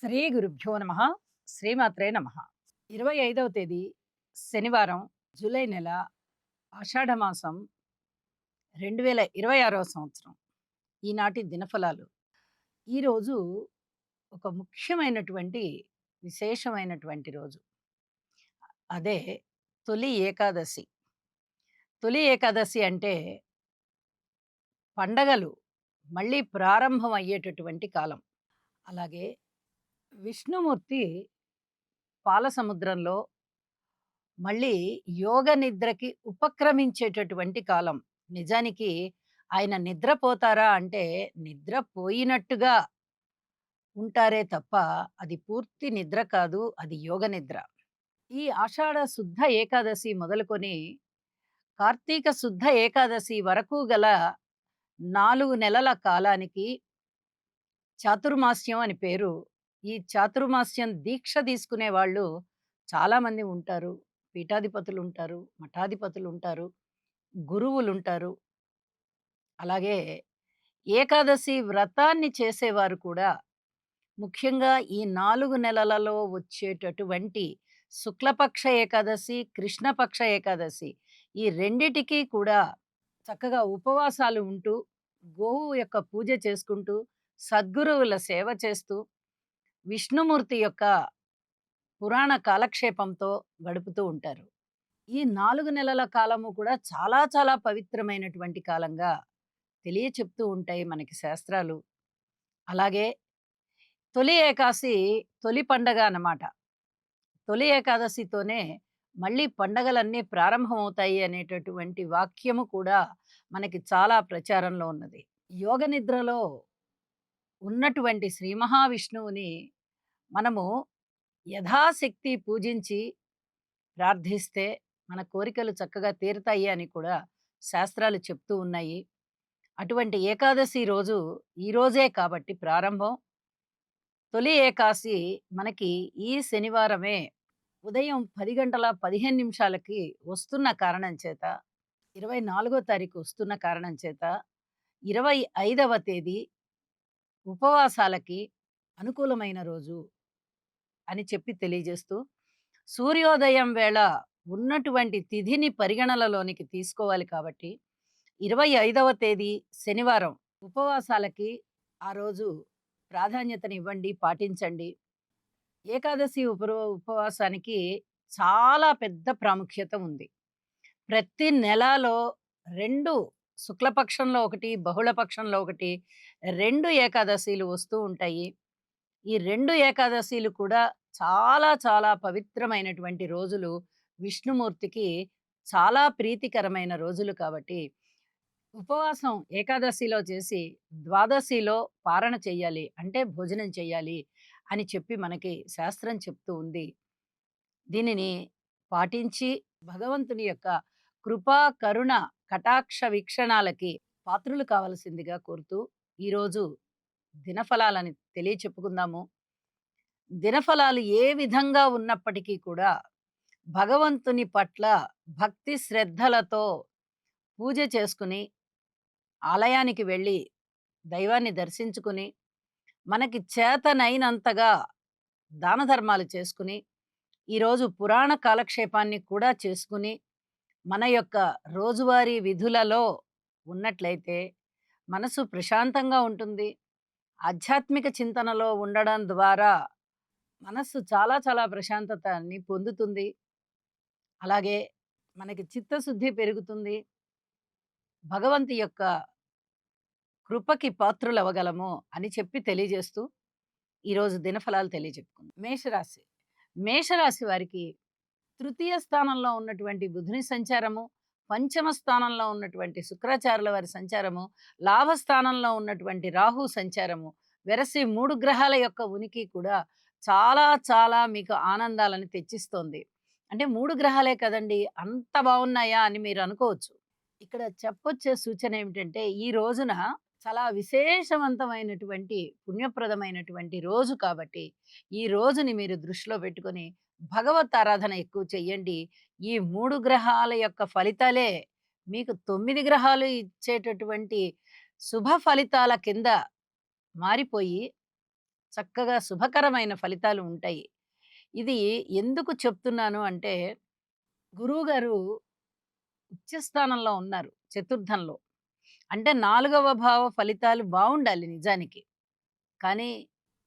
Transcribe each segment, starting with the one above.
శ్రీ గురుభ్యో నమ. శ్రీమాత్రే నమ. 25వ తేదీ శనివారం, జూలై నెల, ఆషాఢమాసం, 2026వ సంవత్సరం. ఈనాటి దినఫలాలు. ఈరోజు ఒక ముఖ్యమైనటువంటి విశేషమైనటువంటి రోజు. అదే తొలి ఏకాదశి. తొలి ఏకాదశి అంటే పండగలు మళ్ళీ ప్రారంభం అయ్యేటటువంటి కాలం. అలాగే విష్ణుమూర్తి పాలసముద్రంలో మళ్ళీ యోగ నిద్రకి ఉపక్రమించేటటువంటి కాలం. నిజానికి ఆయన నిద్రపోతారా అంటే నిద్రపోయినట్టుగా ఉంటారే తప్ప అది పూర్తి నిద్ర కాదు. అది యోగ నిద్ర. ఈ ఆషాఢ శుద్ధ ఏకాదశి మొదలుకొని కార్తీక శుద్ధ ఏకాదశి వరకు గల 4 నెలల కాలానికి చాతుర్మాస్యం అని పేరు. ఈ చాతుర్మాస్యం దీక్ష తీసుకునే వాళ్ళు చాలామంది ఉంటారు. పీఠాధిపతులుంటారు, మఠాధిపతులుంటారు, గురువులుంటారు. అలాగే ఏకాదశి వ్రతాన్ని చేసేవారు కూడా ముఖ్యంగా ఈ 4 నెలలలో వచ్చేటటువంటి శుక్లపక్ష ఏకాదశి, కృష్ణపక్ష ఏకాదశి ఈ రెండిటికి కూడా చక్కగా ఉపవాసాలు ఉంటూ, గోవు యొక్క పూజ చేసుకుంటూ, సద్గురువుల సేవ చేస్తూ, విష్ణుమూర్తి యొక్క పురాణ కాలక్షేపంతో గడుపుతూ ఉంటారు. ఈ 4 నెలల కాలము కూడా చాలా చాలా పవిత్రమైనటువంటి కాలంగా తెలియచెప్తూ ఉంటాయి మనకి శాస్త్రాలు. అలాగే తొలి ఏకాదశి తొలి పండగ అన్నమాట. తొలి ఏకాదశితోనే మళ్ళీ పండగలన్నీ ప్రారంభమవుతాయి అనేటటువంటి వాక్యము కూడా మనకి చాలా ప్రచారంలో ఉన్నది. యోగ నిద్రలో ఉన్నటువంటి శ్రీ మహావిష్ణువుని మనము యథాశక్తి పూజించి ప్రార్థిస్తే మన కోరికలు చక్కగా తీరుతాయి అని కూడా శాస్త్రాలు చెప్తూ ఉన్నాయి. అటువంటి ఏకాదశి రోజు ఈ రోజే కాబట్టి ప్రారంభం. తొలి ఏకాదశి మనకి ఈ శనివారమే ఉదయం 10:15 వస్తున్న కారణం చేత, 24వ తారీఖు వస్తున్న కారణం చేత 25వ తేదీ ఉపవాసాలకి అనుకూలమైన రోజు అని చెప్పి తెలియజేస్తూ, సూర్యోదయం వేళ ఉన్నటువంటి తిథిని పరిగణనలోనికి తీసుకోవాలి కాబట్టి 25వ తేదీ శనివారం ఉపవాసాలకి ఆ రోజు ప్రాధాన్యతనివ్వండి, పాటించండి. ఏకాదశి ఉపవాసానికి చాలా పెద్ద ప్రాముఖ్యత ఉంది. ప్రతి నెలలో 2 శుక్లపక్షంలో ఒకటి, బహుళపక్షంలో ఒకటి 2 ఏకాదశిలు వస్తూ ఉంటాయి. ఈ 2 ఏకాదశిలు కూడా చాలా చాలా పవిత్రమైనటువంటి రోజులు. విష్ణుమూర్తికి చాలా ప్రీతికరమైన రోజులు కాబట్టి ఉపవాసం ఏకాదశిలో చేసి ద్వాదశిలో పారణ చెయ్యాలి. అంటే భోజనం చెయ్యాలి అని చెప్పి మనకి శాస్త్రం చెప్తూ ఉంది. దీనిని పాటించి భగవంతుని యొక్క కృపా, కరుణ, కటాక్ష వీక్షణాలకి పాత్రులు కావలసిందిగా కోరుతూ ఈరోజు దినఫలాలని తెలియచెప్పుకుందాము. దినఫలాలు ఏ విధంగా ఉన్నప్పటికీ కూడా భగవంతుని పట్ల భక్తి శ్రద్ధలతో పూజ చేసుకుని, ఆలయానికి వెళ్ళి దైవాన్ని దర్శించుకుని, మనకి చేతనైనంతగా దాన ధర్మాలు చేసుకుని, ఈరోజు పురాణ కాలక్షేపాన్ని కూడా చేసుకుని, మన యొక్క రోజువారీ విధులలో ఉన్నట్లయితే మనసు ప్రశాంతంగా ఉంటుంది. ఆధ్యాత్మిక చింతనలో ఉండడం ద్వారా మనస్సు చాలా చాలా ప్రశాంతతని పొందుతుంది. అలాగే మనకి చిత్తశుద్ధి పెరుగుతుంది. భగవంతు యొక్క కృపకి పాత్రులవ్వగలము అని చెప్పి తెలియజేస్తూ ఈరోజు దినఫలాలు తెలియజెప్పుకుందాం. మేషరాశి. మేషరాశి వారికి తృతీయ స్థానంలో ఉన్నటువంటి బుధుని సంచారము, పంచమ స్థానంలో ఉన్నటువంటి శుక్రాచార్యుల వారి సంచారము, లాభస్థానంలో ఉన్నటువంటి రాహు సంచారము, వెరసి 3 గ్రహాల యొక్క ఉనికి కూడా చాలా చాలా మీకు ఆనందాలను తెచ్చిస్తోంది. అంటే 3 గ్రహాలే కదండీ! అంత బావున్నాయా అని మీరు అనుకోవచ్చు. ఇక్కడ చెప్పొచ్చే సూచన ఏమిటంటే ఈ రోజున చాలా విశేషవంతమైనటువంటి, పుణ్యప్రదమైనటువంటి రోజు కాబట్టి, ఈ రోజుని మీరు దృష్టిలో పెట్టుకొని భగవత్ ఆరాధన ఎక్కువ చెయ్యండి. ఈ 3 గ్రహాల యొక్క ఫలితాలే మీకు 9 గ్రహాలు ఇచ్చేటటువంటి శుభ ఫలితాల కింద మారిపోయి చక్కగా శుభకరమైన ఫలితాలు ఉంటాయి. ఇది ఎందుకు చెప్తున్నాను అంటే, గురువుగారు ఉచ్చస్థానంలో ఉన్నారు చతుర్థంలో. అంటే 4వ భావ ఫలితాలు బావుండాలి నిజానికి. కానీ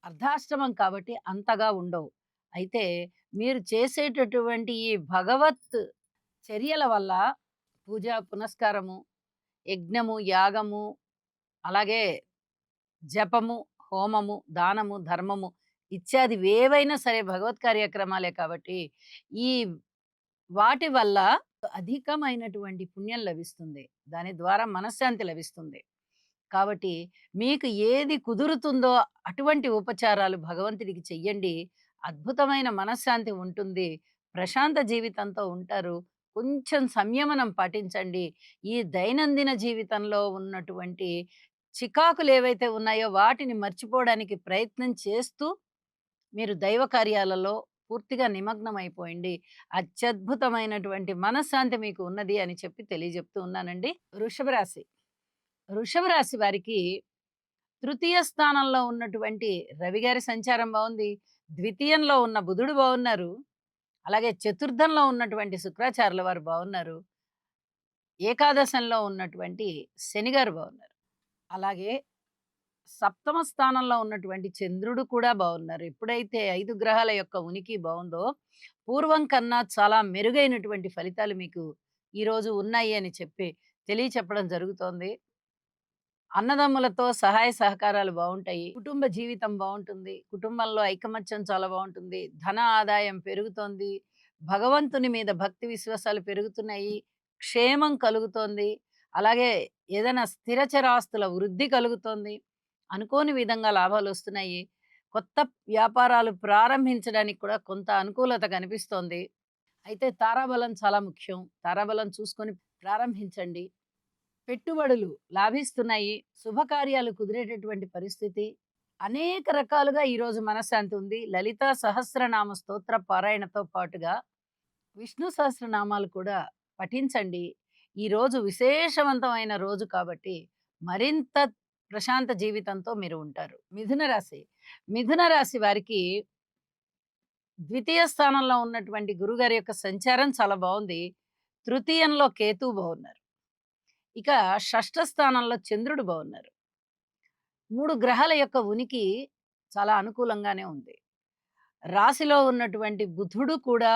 అర్ధాష్టమం కాబట్టి అంతగా ఉండవు. అయితే మీరు చేసేటటువంటి ఈ భగవత్ చర్యల వల్ల పూజ, పునస్కారము, యజ్ఞము, యాగము, అలాగే జపము, హోమము, దానము, ధర్మము ఇత్యాదివేవైనా సరే భగవత్ కార్యక్రమాలే కాబట్టి, ఈ వాటి వల్ల అధికమైనటువంటి పుణ్యం లభిస్తుంది. దాని ద్వారా మనశ్శాంతి లభిస్తుంది. కాబట్టి మీకు ఏది కుదురుతుందో అటువంటి ఉపచారాలు భగవంతుడికి చెయ్యండి. అద్భుతమైన మనశ్శాంతి ఉంటుంది. ప్రశాంత జీవితంతో ఉంటారు. కొంచెం సంయమనం పాటించండి. ఈ దైనందిన జీవితంలో ఉన్నటువంటి చికాకులేవైతే ఉన్నాయో వాటిని మర్చిపోవడానికి ప్రయత్నం చేస్తూ మీరు దైవ కార్యాలలో పూర్తిగా నిమగ్నమైపోయిండి. అత్యద్భుతమైనటువంటి మనశ్శాంతి మీకు ఉన్నది అని చెప్పి తెలియజెప్తూ ఉన్నానండి. వృషభ రాశి. వృషభ రాశి వారికి తృతీయ స్థానంలో ఉన్నటువంటి రవి గారి సంచారం బావుంది. ద్వితీయంలో ఉన్న బుధుడు బావున్నారు. అలాగే చతుర్థంలో ఉన్నటువంటి శుక్రాచార్యుల వారు బావున్నారు. ఏకాదశంలో ఉన్నటువంటి శని గారు బావున్నారు. అలాగే సప్తమ స్థానంలో ఉన్నటువంటి చంద్రుడు కూడా బావున్నారు. ఎప్పుడైతే 5 గ్రహాల యొక్క ఉనికి బావుందో, పూర్వం కన్నా చాలా మెరుగైనటువంటి ఫలితాలు మీకు ఈరోజు ఉన్నాయి అని చెప్పి తెలియచెప్పడం జరుగుతోంది. అన్నదమ్ములతో సహాయ సహకారాలు బావుంటాయి. కుటుంబ జీవితం బావుంటుంది. కుటుంబంలో ఐకమత్యం చాలా బావుంటుంది. ధన ఆదాయం పెరుగుతోంది. భగవంతుని మీద భక్తి విశ్వాసాలు పెరుగుతున్నాయి. క్షేమం కలుగుతోంది. అలాగే ఏదైనా స్థిరచరాస్తుల వృద్ధి కలుగుతోంది. అనుకోని విధంగా లాభాలొస్తున్నాయి. కొత్త వ్యాపారాలు ప్రారంభించడానికి కూడా కొంత అనుకూలత కనిపిస్తోంది. అయితే తారాబలం చాలా ముఖ్యం. తారాబలం చూసుకొని ప్రారంభించండి. పెట్టుబడులు లాభిస్తున్నాయి. శుభకార్యాలు కుదిరేటటువంటి పరిస్థితి. అనేక రకాలుగా ఈరోజు మనశ్శాంతి ఉంది. లలితా సహస్రనామ స్తోత్ర పారాయణతో పాటుగా విష్ణు సహస్రనామాలు కూడా పఠించండి. ఈరోజు విశేషవంతమైన రోజు కాబట్టి మరింత ప్రశాంత జీవితంతో మీరు ఉంటారు. మిథున రాశి. మిథున రాశి వారికి ద్వితీయ స్థానంలో ఉన్నటువంటి గురుగారి యొక్క సంచారం చాలా బావుంది. తృతీయంలో కేతువు బావున్నారు. ఇక షష్ఠ స్థానంలో చంద్రుడు బావున్నారు. 3 గ్రహాల యొక్క ఉనికి చాలా అనుకూలంగానే ఉంది. రాశిలో ఉన్నటువంటి బుధుడు కూడా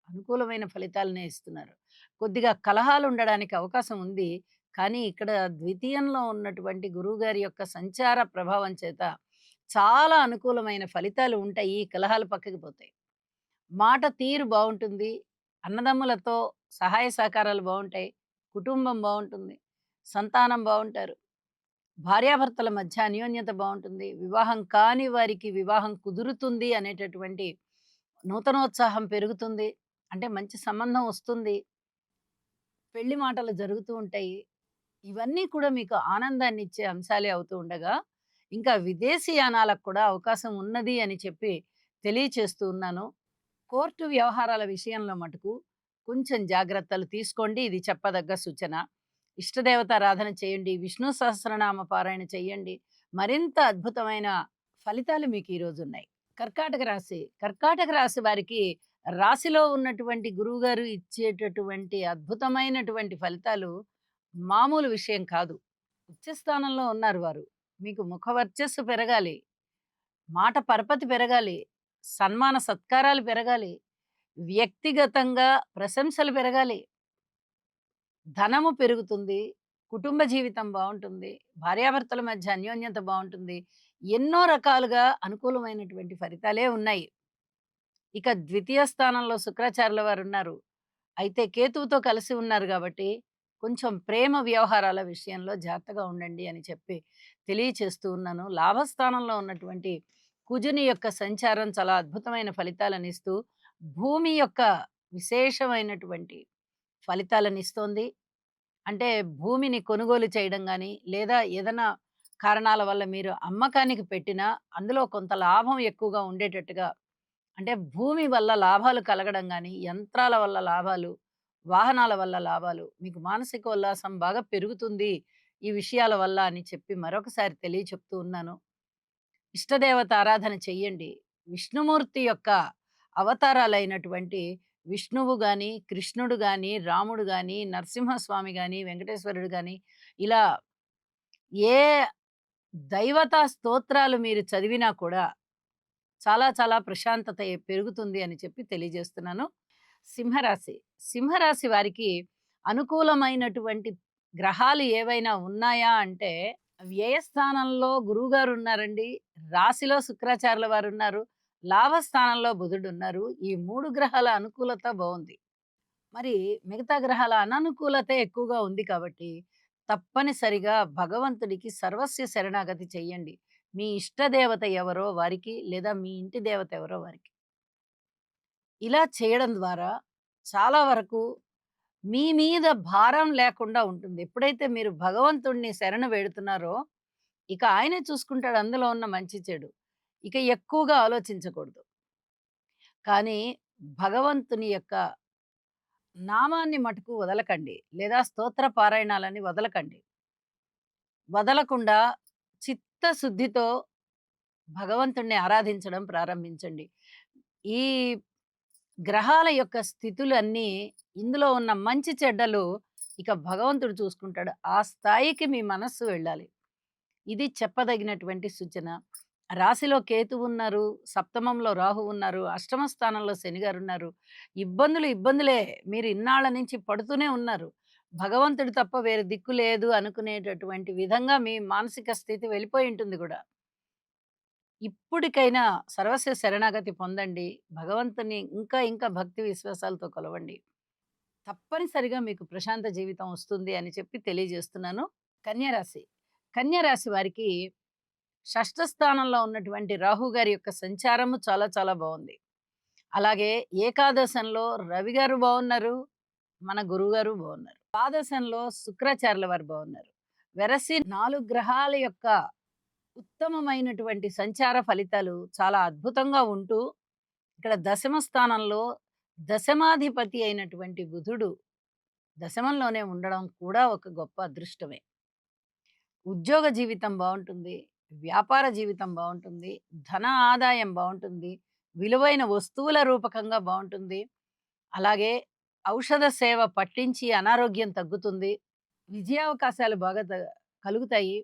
అనుకూలమైన ఫలితాలనే ఇస్తున్నారు. కొద్దిగా కలహాలు ఉండడానికి అవకాశం ఉంది. కానీ ఇక్కడ ద్వితీయంలో ఉన్నటువంటి గురువుగారి యొక్క సంచార ప్రభావం చేత చాలా అనుకూలమైన ఫలితాలు ఉంటాయి. ఈ కలహాలు పక్కకి పోతాయి. మాట తీరు బావుంటుంది. అన్నదమ్ములతో సహాయ సహకారాలు బావుంటాయి. కుటుంబం బావుంటుంది. సంతానం బావుంటారు. భార్యాభర్తల మధ్య అన్యోన్యత బావుంటుంది. వివాహం కాని వారికి వివాహం కుదురుతుంది అనేటటువంటి నూతనోత్సాహం పెరుగుతుంది. అంటే మంచి సంబంధం వస్తుంది. పెళ్లి మాటలు జరుగుతూ ఉంటాయి. ఇవన్నీ కూడా మీకు ఆనందాన్నిచ్చే అంశాలే అవుతూ ఉండగా, ఇంకా విదేశీయానాలకు కూడా అవకాశం ఉన్నది అని చెప్పి తెలియచేస్తూ ఉన్నాను. కోర్టు వ్యవహారాల విషయంలో మటుకు కొంచెం జాగ్రత్తలు తీసుకోండి. ఇది చెప్పదగ్గ సూచన. ఇష్టదేవతారాధన చేయండి. విష్ణు సహస్రనామ పారాయణ చేయండి. మరింత అద్భుతమైన ఫలితాలు మీకు ఈరోజున్నాయి. కర్కాటక రాశి. కర్కాటక రాశి వారికి రాశిలో ఉన్నటువంటి గురువుగారు ఇచ్చేటటువంటి అద్భుతమైనటువంటి ఫలితాలు మామూలు విషయం కాదు. ఉచ్చస్థానంలో ఉన్నారు వారు. మీకు ముఖ వర్చస్సు పెరగాలి. మాట పరపతి పెరగాలి. సన్మాన సత్కారాలు పెరగాలి. వ్యక్తిగతంగా ప్రశంసలు పెరగాలి. ధనము పెరుగుతుంది. కుటుంబ జీవితం బావుంటుంది. భార్యాభర్తల మధ్య అన్యోన్యత బావుంటుంది. ఎన్నో రకాలుగా అనుకూలమైనటువంటి ఫలితాలే ఉన్నాయి. ఇక ద్వితీయ స్థానంలో శుక్రాచార్యుల వారున్నారు. అయితే కేతువుతో కలిసి ఉన్నారు గాబట్టి, కొంచెం ప్రేమ వ్యవహారాల విషయంలో జాగ్రత్తగా ఉండండి అని చెప్పి తెలియచేస్తూ ఉన్నాను. లాభస్థానంలో ఉన్నటువంటి కుజుని యొక్క సంచారం చాలా అద్భుతమైన ఫలితాలనిస్తూ, భూమి యొక్క విశేషమైనటువంటి ఫలితాలనిస్తోంది. అంటే భూమిని కొనుగోలు చేయడం గాని, లేదా ఏదైనా కారణాల వల్ల మీరు అమ్మకానికి పెట్టినా, అందులో కొంత లాభం ఎక్కువగా ఉండేటట్టుగా అంటే భూమి వల్ల లాభాలు కలగడం గాని, యంత్రాల వల్ల లాభాలు, వాహనాల వల్ల లాభాలు, మీకు మానసిక ఉల్లాసం బాగా పెరుగుతుంది ఈ విషయాల వల్ల అని చెప్పి మరొకసారి తెలియచెప్తూ ఉన్నాను. ఇష్టదేవత ఆరాధన చెయ్యండి. విష్ణుమూర్తి యొక్క అవతారాలైనటువంటి విష్ణువు గాని, కృష్ణుడు గాని, రాముడు గాని, నరసింహస్వామి గాని, వెంకటేశ్వరుడు గాని ఇలా ఏ దైవతా స్తోత్రాలు మీరు చదివినా కూడా చాలా చాలా ప్రశాంతత పెరుగుతుంది అని చెప్పి తెలియజేస్తున్నాను. సింహరాశి. సింహరాశి వారికి అనుకూలమైనటువంటి గ్రహాలు ఏవైనా ఉన్నాయా అంటే, వ్యయస్థానంలో గురువుగారున్నారండి. రాశిలో శుక్రాచార్యుల వారున్నారు. లాభస్థానంలో బుధుడున్నారు. ఈ 3 గ్రహాల అనుకూలత బావుంది. మరి మిగతా గ్రహాల అననుకూలతే ఎక్కువగా ఉంది కాబట్టి, తప్పనిసరిగా భగవంతుడికి సర్వస్య శరణాగతి చెయ్యండి. మీ ఇష్టదేవత ఎవరో వారికి, లేదా మీ ఇంటి దేవత ఎవరో వారికి. ఇలా చేయడం ద్వారా చాలా వరకు మీ మీద భారం లేకుండా ఉంటుంది. ఎప్పుడైతే మీరు భగవంతుడిని శరణు వేడుతున్నారో, ఇక ఆయనే చూసుకుంటాడు అందులో ఉన్న మంచి చెడు. ఇక ఎక్కువగా ఆలోచించకూడదు. కానీ భగవంతుని యొక్క నామాన్ని మటుకు వదలకండి. లేదా స్తోత్ర పారాయణాలని వదలకండి. వదలకుండా చిత్తశుద్ధితో భగవంతుణ్ణి ఆరాధించడం ప్రారంభించండి. ఈ గ్రహాల యొక్క స్థితులన్నీ ఇందులో ఉన్న మంచి చెడ్డలు ఇక భగవంతుడు చూసుకుంటాడు. ఆ స్థాయికి మీ మనస్సు వెళ్ళాలి. ఇది చెప్పదగినటువంటి సూచన. రాశిలో కేతువు ఉన్నారు, సప్తమంలో రాహు ఉన్నారు, అష్టమ స్థానంలో శనిగారున్నారు. ఇబ్బందులు ఇబ్బందులే. మీరు ఇన్నాళ్ళ నుంచి పడుతూనే ఉన్నారు. భగవంతుడు తప్ప వేరే దిక్కు లేదు అనుకునేటటువంటి విధంగా మీ మానసిక స్థితి వెళ్ళిపోయి ఉంటుంది గూడా. ఇప్పటికైనా సర్వస్వ శరణాగతి పొందండి. భగవంతుని ఇంకా ఇంకా భక్తి విశ్వాసాలతో కొలవండి. తప్పనిసరిగా మీకు ప్రశాంత జీవితం వస్తుంది అని చెప్పి తెలియజేస్తున్నాను. కన్యా రాశి. కన్యా రాశి వారికి షష్ఠ స్థానంలో ఉన్నటువంటి రాహు గారి యొక్క సంచారము చాలా చాలా బావుంది. అలాగే ఏకాదశంలో రవి గారు బావున్నారు. మన గురువుగారు బావున్నారు. ద్వాదశంలో శుక్రాచార్యుల వారు బావున్నారు. వెరసి 4 గ్రహాల యొక్క ఉత్తమమైనటువంటి సంచార ఫలితాలు చాలా అద్భుతంగా ఉంటూ, ఇక్కడ దశమ స్థానంలో దశమాధిపతి అయినటువంటి బుధుడు దశమంలోనే ఉండడం కూడా ఒక గొప్ప అదృష్టమే. ఉద్యోగ జీవితం బావుంటుంది. వ్యాపార జీవితం బావుంటుంది. ధన ఆదాయం బావుంటుంది. విలువైన వస్తువుల రూపకంగా బావుంటుంది. అలాగే ఔషధ సేవ పట్టించి అనారోగ్యం తగ్గుతుంది. విజయావకాశాలు బాగా కలుగుతాయి.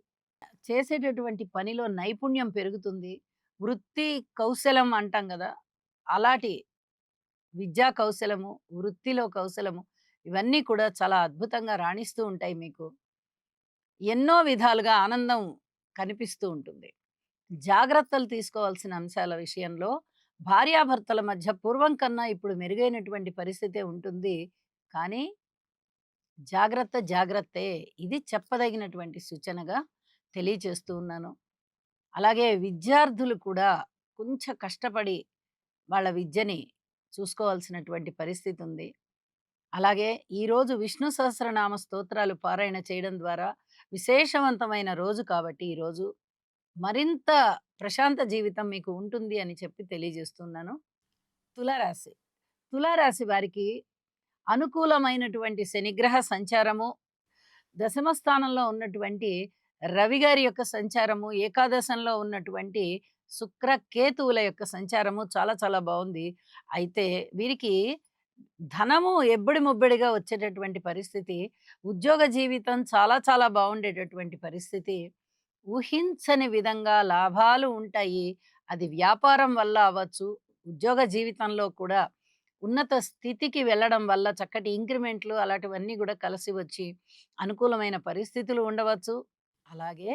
చేసేటటువంటి పనిలో నైపుణ్యం పెరుగుతుంది. వృత్తి కౌశలం అంటాం గదా! అలాటి విద్యా కౌశలము, వృత్తిలో కౌశలము ఇవన్నీ కూడా చాలా అద్భుతంగా రాణిస్తూ ఉంటాయి మీకు. ఎన్నో విధాలుగా ఆనందం కనిపిస్తూ ఉంటుంది. జాగ్రత్తలు తీసుకోవాల్సిన అంశాల విషయంలో భార్యాభర్తల మధ్య పూర్వం కన్నా ఇప్పుడు మెరుగైనటువంటి పరిస్థితే ఉంటుంది. కానీ జాగ్రత్త జాగ్రత్తే. ఇది చెప్పదగినటువంటి సూచనగా తెలియచేస్తూ ఉన్నాను. అలాగే విద్యార్థులు కూడా కొంచెం కష్టపడి వాళ్ళ విద్యని చూసుకోవాల్సినటువంటి పరిస్థితి ఉంది. అలాగే ఈరోజు విష్ణు సహస్రనామ స్తోత్రాలు పారాయణ చేయడం ద్వారా విశేషవంతమైన రోజు కాబట్టి ఈరోజు మరింత ప్రశాంత జీవితం మీకు ఉంటుంది అని చెప్పి తెలియజేస్తున్నాను. తులారాశి. తులారాశి వారికి అనుకూలమైనటువంటి శనిగ్రహ సంచారము, దశమ స్థానంలో ఉన్నటువంటి రవి గారి యొక్క సంచారము, ఏకాదశంలో ఉన్నటువంటి శుక్ర, కేతువుల యొక్క సంచారము చాలా చాలా బావుంది. అయితే వీరికి ధనము ఎబ్బడి ముబ్బడిగా వచ్చేటటువంటి పరిస్థితి, ఉద్యోగ జీవితం చాలా చాలా బావుండేటటువంటి పరిస్థితి, ఊహించని విధంగా లాభాలు ఉంటాయి. అది వ్యాపారం వల్ల అవ్వచ్చు, ఉద్యోగ జీవితంలో కూడా ఉన్నత స్థితికి వెళ్ళడం వల్ల చక్కటి ఇంక్రిమెంట్లు అలాంటివన్నీ గూడా కలిసి వచ్చి అనుకూలమైన పరిస్థితులు ఉండవచ్చు. అలాగే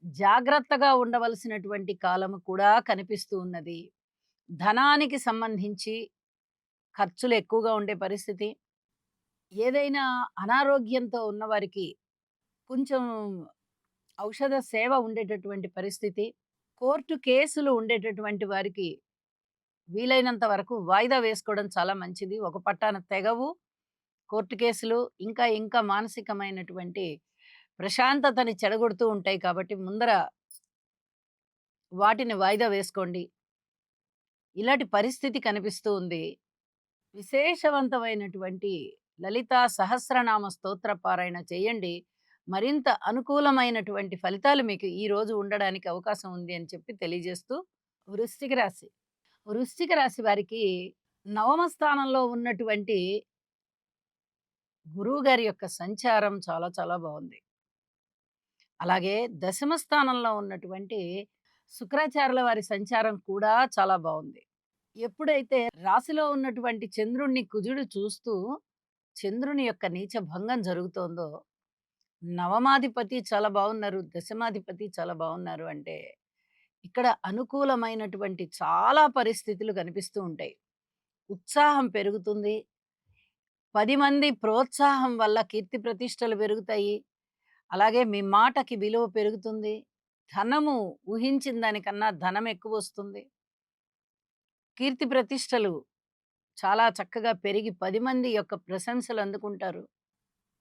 జాగ్రత్తగా ఉండవలసినటువంటి కాలము కూడా కనిపిస్తూ ఉన్నది. ధనానికి సంబంధించి ఖర్చులు ఎక్కువగా ఉండే పరిస్థితి. ఏదైనా అనారోగ్యంతో ఉన్నవారికి కొంచెం ఔషధ సేవ ఉండేటటువంటి పరిస్థితి. కోర్టు కేసులు ఉండేటటువంటి వారికి వీలైనంత వరకు వాయిదా వేసుకోవడం చాలా మంచిది. ఒక పట్టాన తెగవు. కోర్టు కేసులు ఇంకా ఇంకా మానసికమైనటువంటి ప్రశాంతతని చెడగొడుతూ ఉంటాయి కాబట్టి ముందర వాటిని వాయిదా వేసుకోండి. ఇలాంటి పరిస్థితి కనిపిస్తూ ఉంది. విశేషవంతమైనటువంటి లలితా సహస్రనామ స్తోత్ర పారాయణ చేయండి. మరింత అనుకూలమైనటువంటి ఫలితాలు మీకు ఈ రోజు ఉండడానికి అవకాశం ఉంది అని చెప్పి తెలియజేస్తూ, వృశ్చిక రాశి. వృశ్చిక రాశి వారికి నవమ స్థానంలో ఉన్నటువంటి గురువుగారి యొక్క సంచారం చాలా చాలా బావుంది. అలాగే దశమ స్థానంలో ఉన్నటువంటి శుక్రాచార్యుల వారి సంచారం కూడా చాలా బావుంది. ఎప్పుడైతే రాశిలో ఉన్నటువంటి చంద్రుడిని కుజుడు చూస్తూ చంద్రుని యొక్క నీచ భంగం జరుగుతోందో, నవమాధిపతి చాలా బావున్నారు, దశమాధిపతి చాలా బావున్నారు అంటే, ఇక్కడ అనుకూలమైనటువంటి చాలా పరిస్థితులు కనిపిస్తూ ఉంటాయి. ఉత్సాహం పెరుగుతుంది. 10 మంది ప్రోత్సాహం వల్ల కీర్తి ప్రతిష్టలు పెరుగుతాయి. అలాగే మీ మాటకి విలువ పెరుగుతుంది. ధనము ఊహించిన దానికన్నా ధనం ఎక్కువొస్తుంది. కీర్తి ప్రతిష్టలు చాలా చక్కగా పెరిగి 10 మంది యొక్క ప్రశంసలు అందుకుంటారు.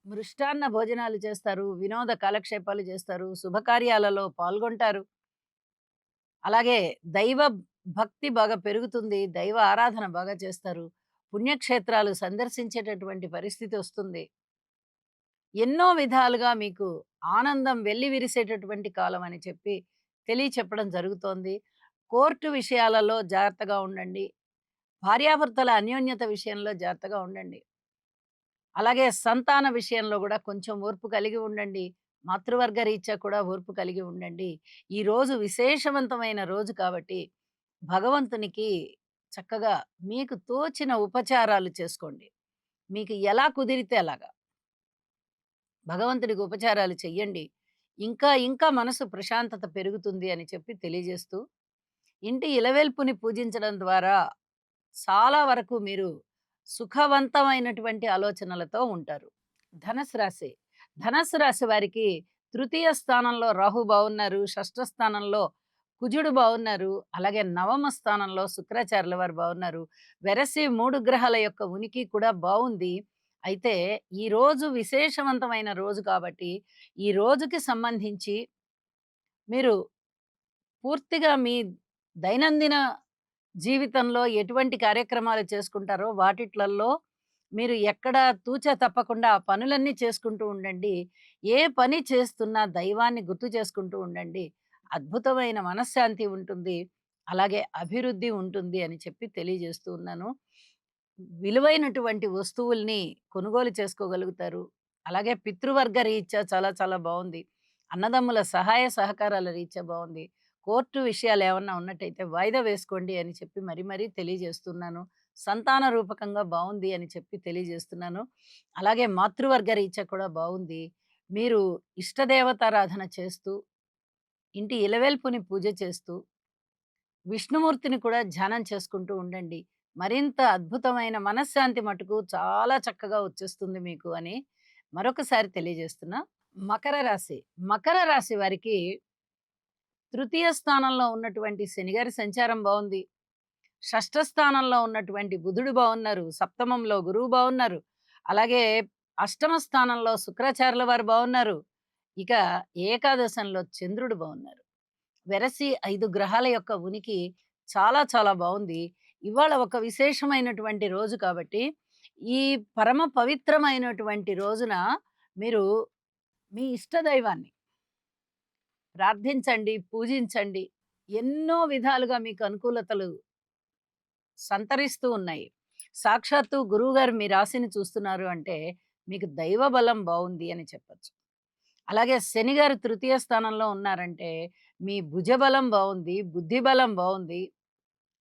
మృష్టాన్న భోజనాలు చేస్తారు. వినోద కాలక్షేపాలు చేస్తారు. శుభకార్యాలలో పాల్గొంటారు. అలాగే దైవ భక్తి బాగా పెరుగుతుంది. దైవ ఆరాధన బాగా చేస్తారు. పుణ్యక్షేత్రాలు సందర్శించేటటువంటి పరిస్థితి వస్తుంది. ఎన్నో విధాలుగా మీకు ఆనందం వెల్లివిరిసేటటువంటి కాలం అని చెప్పి తెలియచెప్పడం జరుగుతోంది. కోర్టు విషయాలలో జాగ్రత్తగా ఉండండి. భార్యాభర్తల అన్యోన్యత విషయంలో జాగ్రత్తగా ఉండండి. అలాగే సంతాన విషయంలో గూడా కొంచెం ఓర్పు కలిగి ఉండండి. మాతృవర్గ రీత్యా కూడా ఓర్పు కలిగి ఉండండి. ఈ రోజు విశేషవంతమైన రోజు కాబట్టి భగవంతునికి చక్కగా మీకు తోచిన ఉపచారాలు చేసుకోండి. మీకు ఎలా కుదిరితే అలాగా. భగవంతుడికి ఉపచారాలు చెయ్యండి. ఇంకా ఇంకా మనసు ప్రశాంతత పెరుగుతుంది అని చెప్పి తెలియజేస్తూ, ఇంటి ఇలవెల్పుని పూజించడం ద్వారా చాలా వరకు మీరు సుఖవంతమైనటువంటి ఆలోచనలతో ఉంటారు. ధనుసు రాశి. ధనుసు రాశి వారికి తృతీయ స్థానంలో రాహు బావున్నారు. షష్ఠ స్థానంలో కుజుడు బావున్నారు. అలాగే నవమ స్థానంలో శుక్రాచార్యుల వారు బావున్నారు. వెరసి 3 గ్రహాల యొక్క ఉనికి కూడా బావుంది. అయితే ఈ రోజు విశేషవంతమైన రోజు కాబట్టి, ఈ రోజుకి సంబంధించి మీరు పూర్తిగా మీ దైనందిన జీవితంలో ఎటువంటి కార్యక్రమాలు చేసుకుంటారో వాటిట్లల్లో మీరు ఎక్కడ తూచా తప్పకుండా ఆ పనులన్నీ చేసుకుంటూ ఉండండి. ఏ పని చేస్తున్నా దైవాన్ని గుర్తు చేసుకుంటూ ఉండండి. అద్భుతమైన మనశ్శాంతి ఉంటుంది. అలాగే అభివృద్ధి ఉంటుంది అని చెప్పి తెలియజేస్తూ ఉన్నాను. విలువైనటువంటి వస్తువుల్ని కొనుగోలు చేసుకోగలుగుతారు. అలాగే పితృవర్గ రీత్యా చాలా చాలా బావుంది. అన్నదమ్ముల సహాయ సహకారాల రీత్యా బావుంది. కోర్టు విషయాలేమన్నా ఉన్నట్టయితే వాయిదా వేసుకోండి అని చెప్పి మరీ మరీ తెలియజేస్తున్నాను. సంతాన రూపకంగా బావుంది అని చెప్పి తెలియజేస్తున్నాను. అలాగే మాతృవర్గ రీత్యా కూడా బావుంది. మీరు ఇష్టదేవతారాధన చేస్తూ, ఇంటి ఇలవెల్పుని పూజ చేస్తూ, విష్ణుమూర్తిని కూడా ధ్యానం చేసుకుంటూ ఉండండి. మరింత అద్భుతమైన మనశ్శాంతి మటుకు చాలా చక్కగా వచ్చేస్తుంది మీకు అని మరొకసారి తెలియజేస్తున్నా. మకర రాశి. మకర రాశి వారికి తృతీయ స్థానంలో ఉన్నటువంటి శనిగారి సంచారం బావుంది. షష్ఠ స్థానంలో ఉన్నటువంటి బుధుడు బావున్నారు. సప్తమంలో గురువు బావున్నారు. అలాగే అష్టమ స్థానంలో శుక్రాచార్యుల వారు బావున్నారు. ఇక ఏకాదశంలో చంద్రుడు బావున్నారు. వెరసి 5 గ్రహాల యొక్క ఉనికి చాలా చాలా బావుంది. ఇవాళ ఒక విశేషమైనటువంటి రోజు కాబట్టి, ఈ పరమ పవిత్రమైనటువంటి రోజున మీరు మీ ఇష్ట దైవాన్ని ప్రార్థించండి, పూజించండి. ఎన్నో విధాలుగా మీకు అనుకూలతలు సంతరిస్తూ ఉన్నాయి. సాక్షాత్తు గురువుగారు మీ రాశిని చూస్తున్నారు అంటే, మీకు దైవ బలం బావుంది అని చెప్పొచ్చు. అలాగే శనిగారు తృతీయ స్థానంలో ఉన్నారంటే, మీ భుజబలం బావుంది, బుద్ధి బలం బావుంది,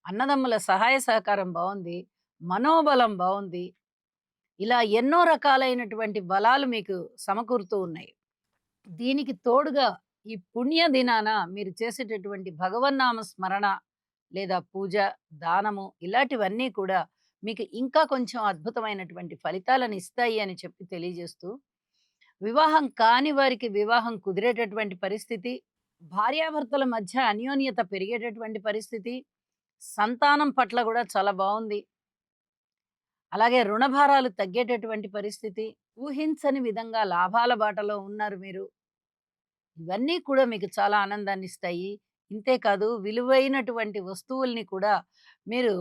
అన్నదమ్ముల సహాయ సహకారం బావుంది, మనోబలం బావుంది. ఇలా ఎన్నో రకాలైనటువంటి బలాలు మీకు సమకూరుతూ ఉన్నాయి. దీనికి తోడుగా ఈ పుణ్య దినాన మీరు చేసేటటువంటి భగవన్నామ స్మరణ లేదా పూజ, దానము ఇలాంటివన్నీ కూడా మీకు ఇంకా కొంచెం అద్భుతమైనటువంటి ఫలితాలను ఇస్తాయి అని చెప్పి తెలియజేస్తూ, వివాహం కాని వారికి వివాహం కుదిరేటటువంటి పరిస్థితి, భార్యాభర్తల మధ్య అన్యోన్యత పెరిగేటటువంటి పరిస్థితి, సంతానం పట్ల గూడా చాలా బావుంది. అలాగే రుణభారాలు తగ్గేటటువంటి పరిస్థితి, ఊహించని విధంగా లాభాల బాటలో ఉన్నారు మీరు. ఇవన్నీ కూడా మీకు చాలా ఆనందాన్నిస్తాయి. ఇంతే కాదు విలువైనటువంటి వస్తువుల్ని కూడా మీరు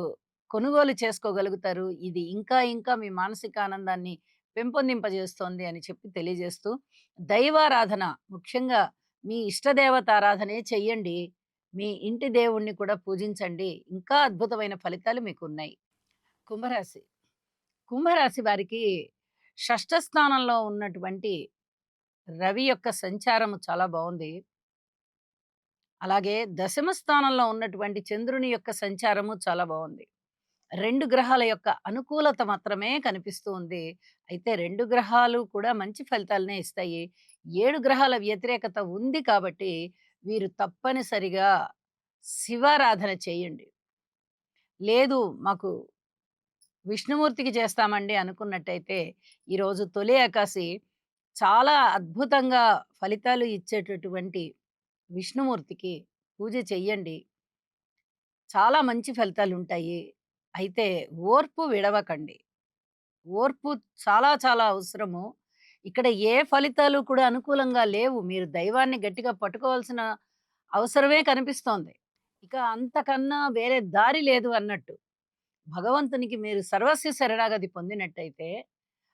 కొనుగోలు చేసుకోగలుగుతారు. ఇది ఇంకా ఇంకా మీ మానసిక ఆనందాన్ని పెంపొందింపజేస్తోంది అని చెప్పి తెలియజేస్తూ, దైవారాధన ముఖ్యంగా మీ ఇష్టదేవత ఆరాధనే చెయ్యండి. మీ ఇంటి దేవుడిని కూడా పూజించండి. ఇంకా అద్భుతమైన ఫలితాలు మీకున్నాయి. కుంభరాశి. కుంభరాశి వారికి షష్ఠ స్థానంలో ఉన్నటువంటి రవి యొక్క సంచారము చాలా బావుంది. అలాగే దశమ స్థానంలో ఉన్నటువంటి చంద్రుని యొక్క సంచారము చాలా బావుంది. 2 గ్రహాల యొక్క అనుకూలత మాత్రమే కనిపిస్తూ ఉంది. అయితే 2 గ్రహాలు కూడా మంచి ఫలితాలనే ఇస్తాయి. 7 గ్రహాల వ్యతిరేకత ఉంది కాబట్టి వీరు తప్పనిసరిగా శివారాధన చేయండి. లేదు మాకు విష్ణుమూర్తికి చేస్తామండి అనుకున్నట్టయితే ఈరోజు తొలి ఏకాశి చాలా అద్భుతంగా ఫలితాలు ఇచ్చేటటువంటి విష్ణుమూర్తికి పూజ చెయ్యండి. చాలా మంచి ఫలితాలుంటాయి. అయితే ఓర్పు విడవకండి. ఓర్పు చాలా చాలా అవసరము. ఇక్కడ ఏ ఫలితాలు కూడా అనుకూలంగా లేవు. మీరు దైవాన్ని గట్టిగా పట్టుకోవాల్సిన అవసరమే కనిపిస్తోంది. ఇక అంతకన్నా వేరే దారి లేదు అన్నట్టు. భగవంతునికి మీరు సర్వస్వ శరణాగతి పొందినట్టయితే,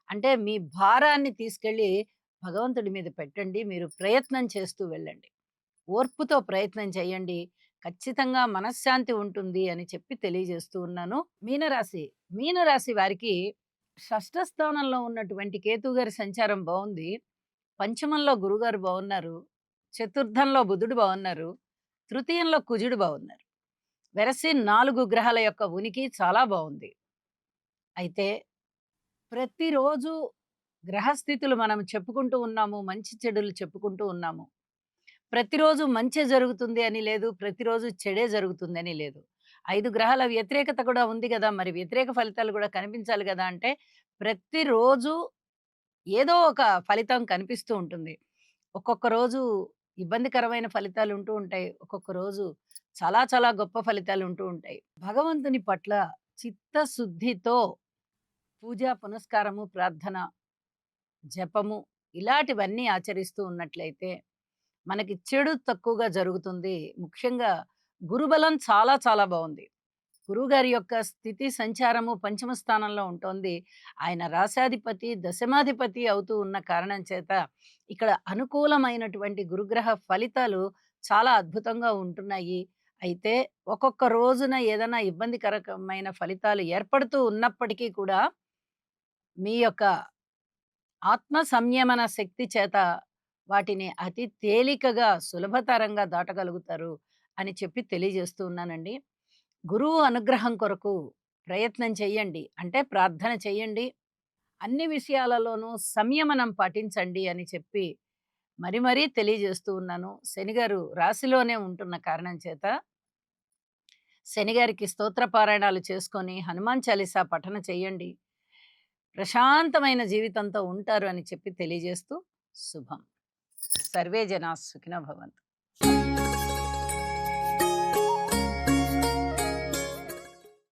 అంటే మీ భారాన్ని తీసుకెళ్ళి భగవంతుడి మీద పెట్టండి. మీరు ప్రయత్నం చేస్తూ వెళ్ళండి. ఓర్పుతో ప్రయత్నం చేయండి. ఖచ్చితంగా మనశ్శాంతి ఉంటుంది అని చెప్పి తెలియజేస్తూ ఉన్నాను. మీనరాశి. మీనరాశి వారికి షష్ఠ స్థానంలో ఉన్నటువంటి కేతువు గారి సంచారం బావుంది. పంచమంలో గురుగారు బావున్నారు. చతుర్థంలో బుధుడు బావున్నారు. తృతీయంలో కుజుడు బావున్నారు. వెరసి 4 గ్రహాల యొక్క ఉనికి చాలా బావుంది. అయితే ప్రతిరోజు గ్రహస్థితులు మనం చెప్పుకుంటూ ఉన్నాము. మంచి చెడులు చెప్పుకుంటూ ఉన్నాము. ప్రతిరోజు మంచే జరుగుతుంది అని లేదు. ప్రతిరోజు చెడే జరుగుతుందని లేదు. 5 గ్రహాల వ్యతిరేకత కూడా ఉంది గదా! మరి వ్యతిరేక ఫలితాలు గూడా కనిపించాలి గదా! అంటే ప్రతిరోజు ఏదో ఒక ఫలితం కనిపిస్తూ ఉంటుంది. ఒక్కొక్క రోజు ఇబ్బందికరమైన ఫలితాలు ఉంటూ ఉంటాయి. ఒక్కొక్క రోజు చాలా చాలా గొప్ప ఫలితాలు ఉంటూ ఉంటాయి. భగవంతుని పట్ల చిత్తశుద్ధితో పూజ, పునస్కారము, ప్రార్థన, జపము ఇలాంటివన్నీ ఆచరిస్తూ ఉన్నట్లయితే మనకి చెడు తక్కువగా జరుగుతుంది. ముఖ్యంగా గురుబలం చాలా చాలా బావుంది. గురువుగారి యొక్క స్థితి సంచారము పంచమ స్థానంలో ఉంటోంది. ఆయన రాశాధిపతి, దశమాధిపతి అవుతూ ఉన్న కారణం చేత ఇక్కడ అనుకూలమైనటువంటి గురుగ్రహ ఫలితాలు చాలా అద్భుతంగా ఉంటున్నాయి. అయితే ఒక్కొక్క రోజున ఏదైనా ఇబ్బందికరకమైన ఫలితాలు ఏర్పడుతూ ఉన్నప్పటికీ కూడా మీ యొక్క ఆత్మ సంయమన శక్తి చేత వాటిని అతి తేలికగా, సులభతరంగా దాటగలుగుతారు అని చెప్పి తెలియజేస్తూ ఉన్నానండి. గురువు అనుగ్రహం కొరకు ప్రయత్నం చెయ్యండి. అంటే ప్రార్థన చెయ్యండి. అన్ని విషయాలలోనూ సంయమనం పాటించండి అని చెప్పి మరి మరీ తెలియజేస్తూ ఉన్నాను. శనిగారు రాశిలోనే ఉంటున్న కారణం చేత శనిగారికి స్తోత్ర పారాయణాలు చేసుకొని హనుమాన్ చాలీసా పఠన చెయ్యండి. ప్రశాంతమైన జీవితంతో ఉంటారు అని చెప్పి తెలియజేస్తూ శుభం. సర్వే జనా సుఖినో భవంతు.